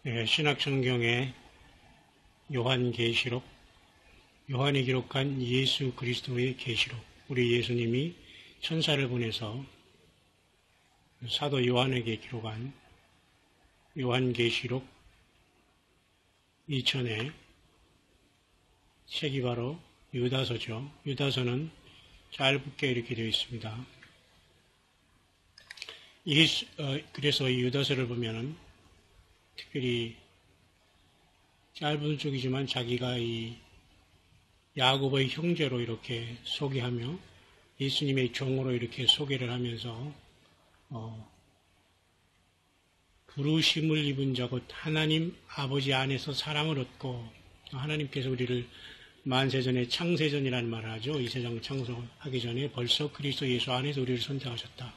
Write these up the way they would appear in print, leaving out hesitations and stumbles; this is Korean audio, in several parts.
신약성경의 요한계시록, 요한이 기록한 예수 그리스도의 계시록, 우리 예수님이 천사를 보내서 사도 요한에게 기록한 요한계시록 2천의 책이 바로 유다서죠. 유다서는 짧게 이렇게 되어 있습니다. 그래서 이 유다서를 보면은 특별히 짧은 쪽이지만 자기가 이 야곱의 형제로 이렇게 소개하며 예수님의 종으로 이렇게 소개를 하면서 부르심을 입은 자 곧 하나님 아버지 안에서 사랑을 얻고 하나님께서 우리를 만세전에 창세전이라는 말을 하죠. 이 세상 창조하기 전에 벌써 그리스도 예수 안에서 우리를 선택하셨다.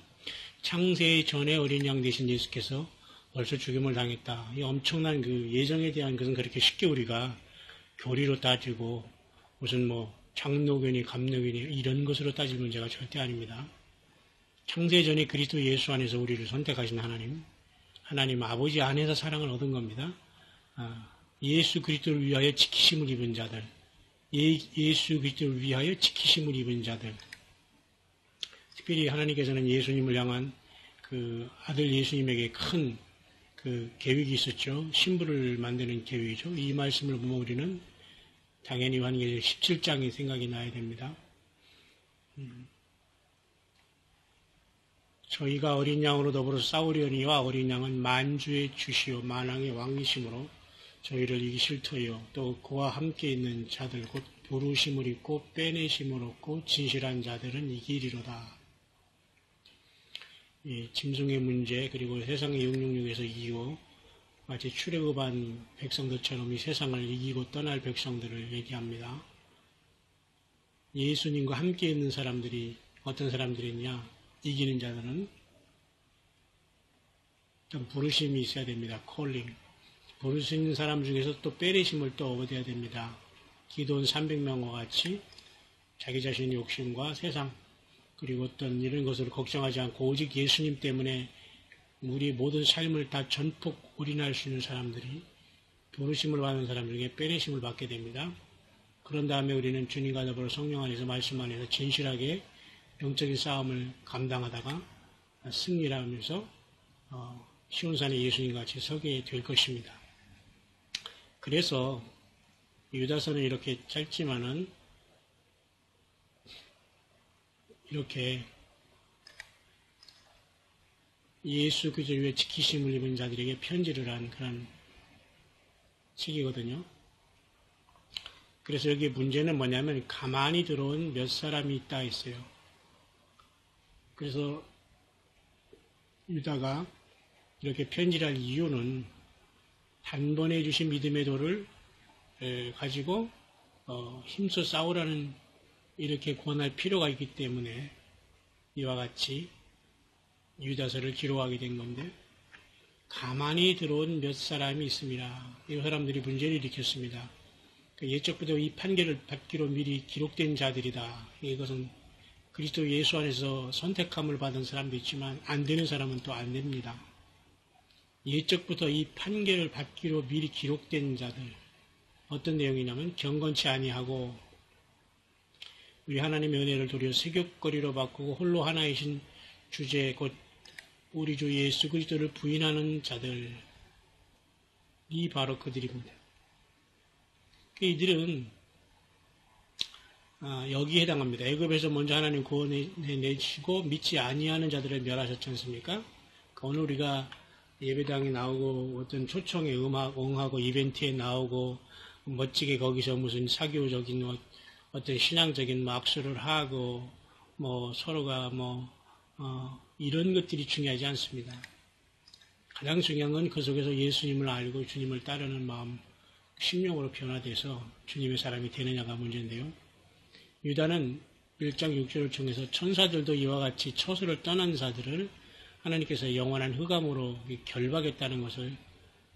창세 전에 어린 양 되신 예수께서 벌써 죽임을 당했다. 이 엄청난 그 예정에 대한 것은 그렇게 쉽게 우리가 교리로 따지고 무슨 장로교니 감로교니 이런 것으로 따질 문제가 절대 아닙니다. 창세 전에 그리스도 예수 안에서 우리를 선택하신 하나님 아버지 안에서 사랑을 얻은 겁니다. 예수 그리스도를 위하여 지키심을 입은 자들, 예수 그리스도를 위하여 지키심을 입은 자들. 특별히 하나님께서는 예수님을 향한 그 아들 예수님에게 큰 그 계획이 있었죠. 신부를 만드는 계획이죠. 이 말씀을 보면 우리는 당연히 요한계시록 17장이 생각이 나야 됩니다. 저희가 어린 양으로 더불어 싸우려니와 어린 양은 만주의 주시오 만왕의 왕이심으로 저희를 이기실 터이요. 또 그와 함께 있는 자들 곧 부르심을 입고 빼내심을 얻고 진실한 자들은 이기리로다. 짐승의 문제 그리고 세상의 666에서 이기고 마치 출애굽한 백성들처럼 이 세상을 이기고 떠날 백성들을 얘기합니다. 예수님과 함께 있는 사람들이 어떤 사람들이냐? 이기는 자들은 좀 부르심이 있어야 됩니다. 콜링. 부르시는 사람 중에서 또 빼내심을 또 얻어야 됩니다. 기도원 300명과 같이 자기 자신의 욕심과 세상 그리고 어떤 이런 것을 걱정하지 않고 오직 예수님 때문에 우리 모든 삶을 다 전폭 올인할 수 있는 사람들이 부르심을 받는 사람 중에 빼내심을 받게 됩니다. 그런 다음에 우리는 주님과 더불어 성령 안에서 말씀 안에서 진실하게 영적인 싸움을 감당하다가 승리를 하면서 시온산에 예수님과 같이 서게 될 것입니다. 그래서 유다서는 이렇게 짧지만은 이렇게 예수 그리스도 위에 지키심을 입은 자들에게 편지를 한 그런 책이거든요. 그래서 여기 문제는 뭐냐면 가만히 들어온 몇 사람이 있다 했어요. 그래서 유다가 이렇게 편지를 할 이유는 단번에 주신 믿음의 도를 가지고 힘써 싸우라는 이렇게 권할 필요가 있기 때문에 이와 같이 유다서를 기록하게 된 건데 가만히 들어온 몇 사람이 있습니다. 이 사람들이 문제를 일으켰습니다. 예적부터 이 판결을 받기로 미리 기록된 자들이다. 이것은 그리스도 예수 안에서 선택함을 받은 사람도 있지만 안 되는 사람은 또 안 됩니다. 예적부터 이 판결을 받기로 미리 기록된 자들 어떤 내용이냐면 경건치 아니하고 우리 하나님의 은혜를 도리어 세격거리로 바꾸고 홀로 하나이신 주제 곧 우리 주 예수 그리스도를 부인하는 자들이 바로 그들입니다. 이들은 여기에 해당합니다. 애굽에서 먼저 하나님 구원해내시고 믿지 아니하는 자들을 멸하셨지 않습니까? 오늘 우리가 예배당에 나오고 어떤 초청에 응하고 이벤트에 나오고 멋지게 거기서 무슨 사교적인 어떤 신앙적인 악수를 하고 서로가 이런 것들이 중요하지 않습니다. 가장 중요한 건 그 속에서 예수님을 알고 주님을 따르는 마음, 심령으로 변화돼서 주님의 사람이 되느냐가 문제인데요. 유다는 1장 6절을 통해서 천사들도 이와 같이 처소를 떠난 자들을 하나님께서 영원한 흑암으로 결박했다는 것을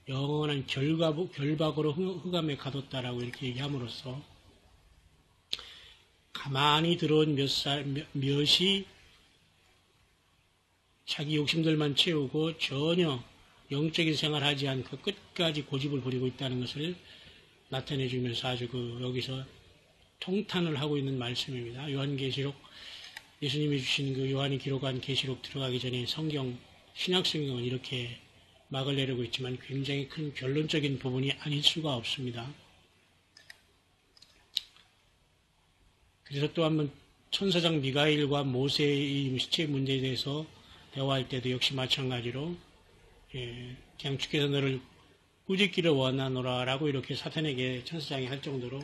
영원한 결박으로 흑암에 가뒀다라고 이렇게 얘기함으로써 가만히 들어온 몇이 자기 욕심들만 채우고 전혀 영적인 생활하지 않고 끝까지 고집을 부리고 있다는 것을 나타내 주면서 아주 여기서 통탄을 하고 있는 말씀입니다. 요한계시록, 예수님이 주신 요한이 기록한 계시록 들어가기 전에 신약성경은 이렇게 막을 내리고 있지만 굉장히 큰 결론적인 부분이 아닐 수가 없습니다. 그래서 또 한번 천사장 미가엘과 모세의 시체 문제에 대해서 대화할 때도 역시 마찬가지로 그냥 주께서 너를 꾸짖기를 원하노라 라고 이렇게 사탄에게 천사장이 할 정도로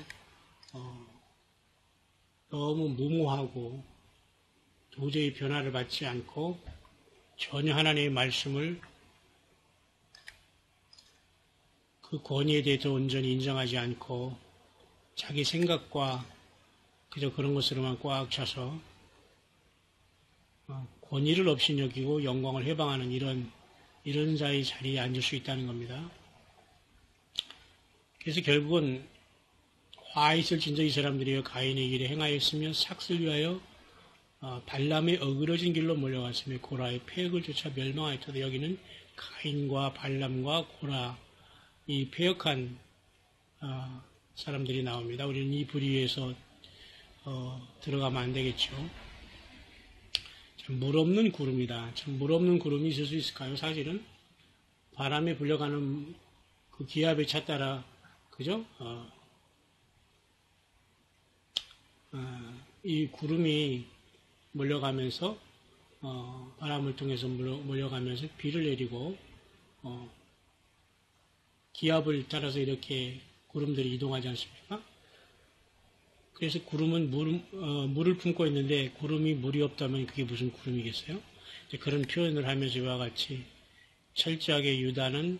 너무 무모하고 도저히 변화를 받지 않고 전혀 하나님의 말씀을 그 권위에 대해서 온전히 인정하지 않고 자기 생각과 그저 그런 것으로만 꽉 차서 권위를 없이 여기고 영광을 해방하는 이런 자의 자리에 앉을 수 있다는 겁니다. 그래서 결국은 화 있을 진저 이 사람들이여 가인의 길에 행하였으며 삭슬 위하여 발람의 어그러진 길로 몰려갔으며 고라의 폐역을 쫓아 멸망하였다. 여기는 가인과 발람과 고라 이 폐역한 사람들이 나옵니다. 우리는 이 부류에서 들어가면 안 되겠죠. 참 물 없는 구름이다. 참 물 없는 구름이 있을 수 있을까요? 사실은 바람에 불려가는 그 기압의 차 따라 그죠? 이 구름이 몰려가면서 바람을 통해서 몰려가면서 비를 내리고 기압을 따라서 이렇게 구름들이 이동하지 않습니까? 그래서 구름은 물을 품고 있는데 구름이 물이 없다면 그게 무슨 구름이겠어요? 그런 표현을 하면서 이와 같이 철저하게 유다는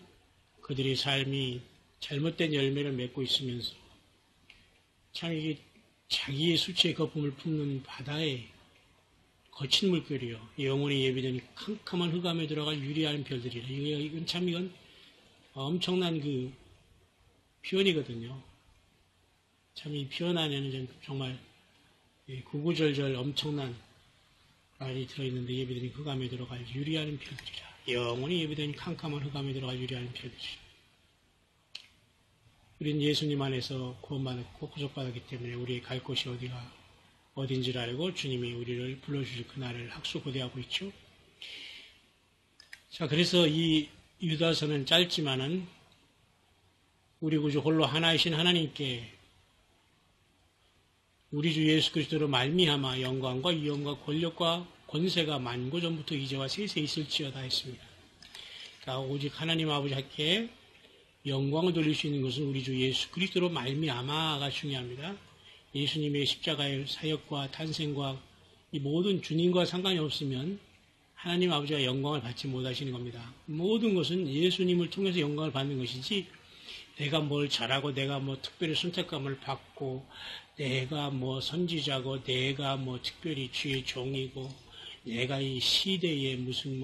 그들의 삶이 잘못된 열매를 맺고 있으면서 참 이게 자기의 수치의 거품을 품는 바다에 거친 물결이요. 영혼이 예비되니 캄캄한 흑암에 들어갈 유리한 별들이라. 이건 엄청난 표현이거든요. 참 이 표현 안에는 정말 구구절절 엄청난 말이 들어있는데 예비되니 흑암에 들어갈 유리한 별들이라. 영혼이 예비되니 캄캄한 흑암에 들어갈 유리한 별들이라. 우리는 예수님 안에서 구원받았고 구속받았기 때문에 우리의 갈 곳이 어딘지를 알고 주님이 우리를 불러주실 그날을 학수고대하고 있죠. 자, 그래서 이 유다서는 짧지만은 우리 구주 홀로 하나이신 하나님께 우리 주 예수 그리스도로 말미암아 영광과 위엄과 권력과 권세가 만고 전부터 이제와 세세 있을지어다 했습니다. 그러니까 오직 하나님 아버지께 영광을 돌릴 수 있는 것은 우리 주 예수 그리스도로 말미암아가 중요합니다. 예수님의 십자가의 사역과 탄생과 이 모든 주님과 상관이 없으면 하나님 아버지가 영광을 받지 못하시는 겁니다. 모든 것은 예수님을 통해서 영광을 받는 것이지 내가 뭘 잘하고 내가 특별히 선택감을 받고 내가 선지자고 내가 특별히 주의 종이고 내가 이 시대의 무슨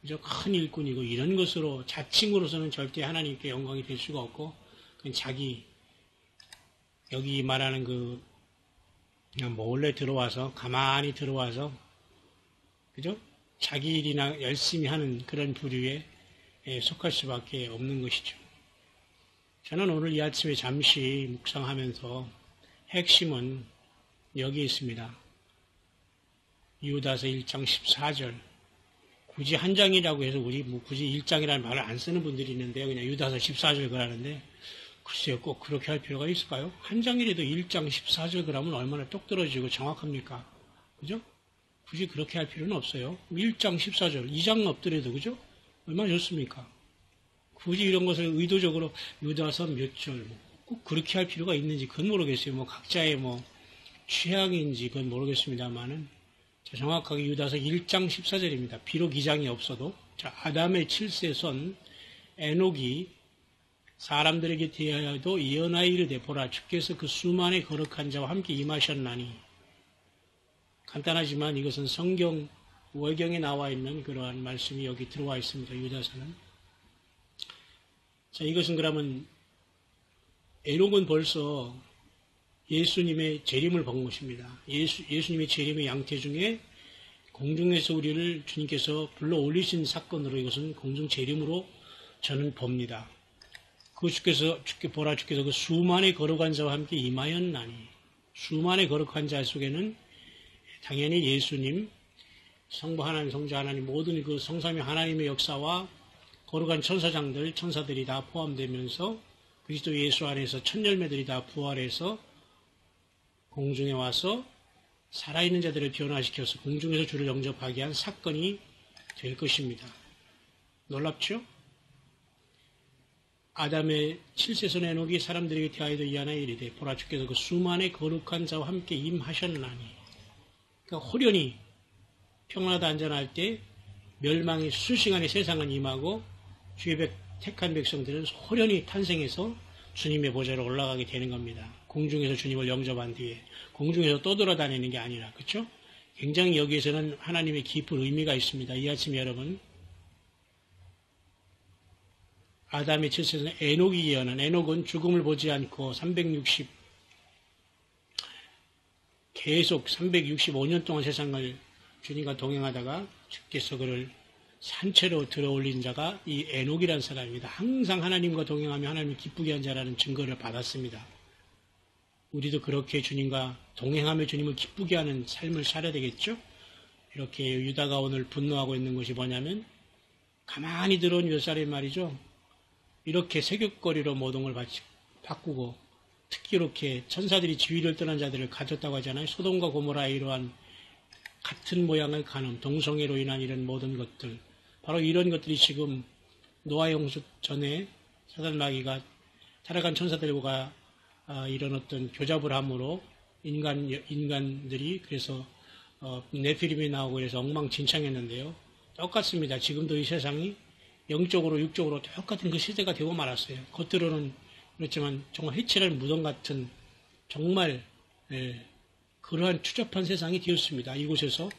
그저 큰 일꾼이고 이런 것으로 자칭으로서는 절대 하나님께 영광이 될 수가 없고 그냥 자기 여기 말하는 그냥 몰래 들어와서 가만히 들어와서 그죠? 자기 일이나 열심히 하는 그런 부류에 속할 수밖에 없는 것이죠. 저는 오늘 이 아침에 잠시 묵상하면서 핵심은 여기 있습니다. 유다서 1장 14절. 굳이 한 장이라고 해서 우리 굳이 1장이라는 말을 안 쓰는 분들이 있는데요. 그냥 유다서 14절 그러는데 글쎄요, 꼭 그렇게 할 필요가 있을까요? 한 장이라도 1장 14절 그러면 얼마나 똑 떨어지고 정확합니까? 그죠? 굳이 그렇게 할 필요는 없어요. 1장 14절, 2장 없더라도 그죠? 얼마나 좋습니까? 굳이 이런 것을 의도적으로 유다서 몇 절, 꼭 그렇게 할 필요가 있는지 그건 모르겠어요. 각자의 취향인지 그건 모르겠습니다만은 정확하게 유다서 1장 14절입니다. 비록 2장이 없어도 아담의 7세손 에녹이 사람들에게 대하여도 예언하여 이르되 보라 주께서 그 수만의 거룩한 자와 함께 임하셨나니. 간단하지만 이것은 성경 월경에 나와 있는 그러한 말씀이 여기 들어와 있습니다. 유다서는. 자, 이것은 그러면 에녹은 벌써 예수님의 재림을 본 것입니다. 예수님의 재림의 양태 중에 공중에서 우리를 주님께서 불러 올리신 사건으로 이것은 공중 재림으로 저는 봅니다. 그 주께서 그 수만의 거룩한 자와 함께 임하였나니, 수만의 거룩한 자 속에는 당연히 예수님, 성부 하나님, 성자 하나님, 모든 그 성삼위 하나님의 역사와 거룩한 천사장들, 천사들이 다 포함되면서 그리스도 예수 안에서 첫 열매들이 다 부활해서 공중에 와서 살아있는 자들을 변화시켜서 공중에서 주를 영접하게 한 사건이 될 것입니다. 놀랍죠? 아담의 7세손 에녹이 사람들에게 대하여도 이하나이 이르되 보라 주께서 그 수만의 거룩한 자와 함께 임하셨나니, 그러니까 호련히 평안하다 안전할 때 멸망이 수시간에 세상은 임하고 주의 택한 백성들은 호련히 탄생해서 주님의 보좌로 올라가게 되는 겁니다. 공중에서 주님을 영접한 뒤에 공중에서 떠돌아다니는 게 아니라, 그렇죠? 굉장히 여기에서는 하나님의 깊은 의미가 있습니다. 이 아침에 여러분, 아담의 7세손 에녹이 예언한, 에녹은 죽음을 보지 않고 계속 365년 동안 세상을 주님과 동행하다가 주께서 그를 산채로 들어올린 자가 이 에녹이라는 사람입니다. 항상 하나님과 동행하며 하나님을 기쁘게 한 자라는 증거를 받았습니다. 우리도 그렇게 주님과 동행하며 주님을 기쁘게 하는 삶을 살아야 되겠죠? 이렇게 유다가 오늘 분노하고 있는 것이 뭐냐면, 가만히 들어온 몇 살의 말이죠. 이렇게 세격거리로 모든 걸 바꾸고, 특히 이렇게 천사들이 지위를 떠난 자들을 가졌다고 하잖아요. 소돔과 고모라에 이러한 같은 모양을 가늠, 동성애로 인한 이런 모든 것들, 바로 이런 것들이 지금 노아 홍수 전에 사단 마귀가 타락한 천사들과 이런 어떤 교잡을 함으로 인간들이 그래서 네피림이 나오고 그래서 엉망진창했는데요. 똑같습니다. 지금도 이 세상이 영적으로 육적으로 똑같은 그 시대가 되고 말았어요. 겉으로는 그렇지만 정말 해체할 무덤 같은 정말 그러한 추잡한 세상이 되었습니다. 이곳에서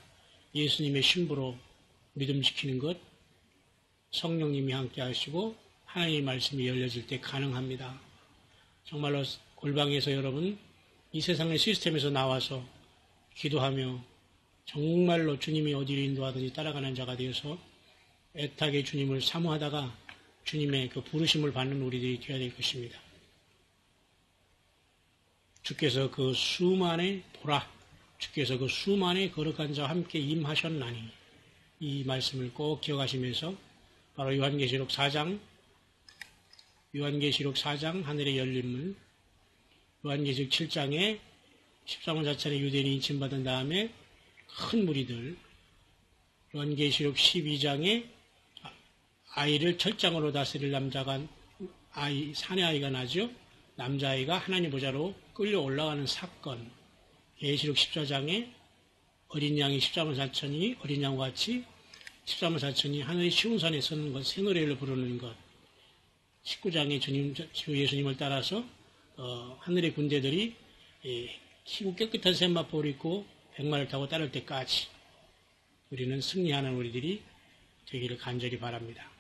예수님의 신부로 믿음 지키는 것, 성령님이 함께 하시고 하나님의 말씀이 열려질 때 가능합니다. 정말로 골방에서 여러분, 이 세상의 시스템에서 나와서 기도하며 정말로 주님이 어디를 인도하든지 따라가는 자가 되어서 애타게 주님을 사모하다가 주님의 그 부르심을 받는 우리들이 되어야 될 것입니다. 주께서 그 수만의 거룩한 자와 함께 임하셨나니, 이 말씀을 꼭 기억하시면서 바로 요한계시록 4장 하늘의 열린 문, 요한계시록 7장에 13원 자천의 유대인이 인침받은 다음에 큰 무리들, 요한계시록 12장에 아이를 철장으로 다스릴 남자가 사내 아이가 나죠. 남자아이가 하나님 보좌로 끌려 올라가는 사건, 계시록 14장에 어린 양이 14만 4천이 어린 양과 같이 14만 4천이 하늘의 시온산에 서는 것, 새 노래를 부르는 것, 19장에 주 예수님을 따라서 하늘의 군대들이 키고 깨끗한 샘마포를 입고 백마를 타고 따를 때까지 우리는 승리하는 우리들이 되기를 간절히 바랍니다.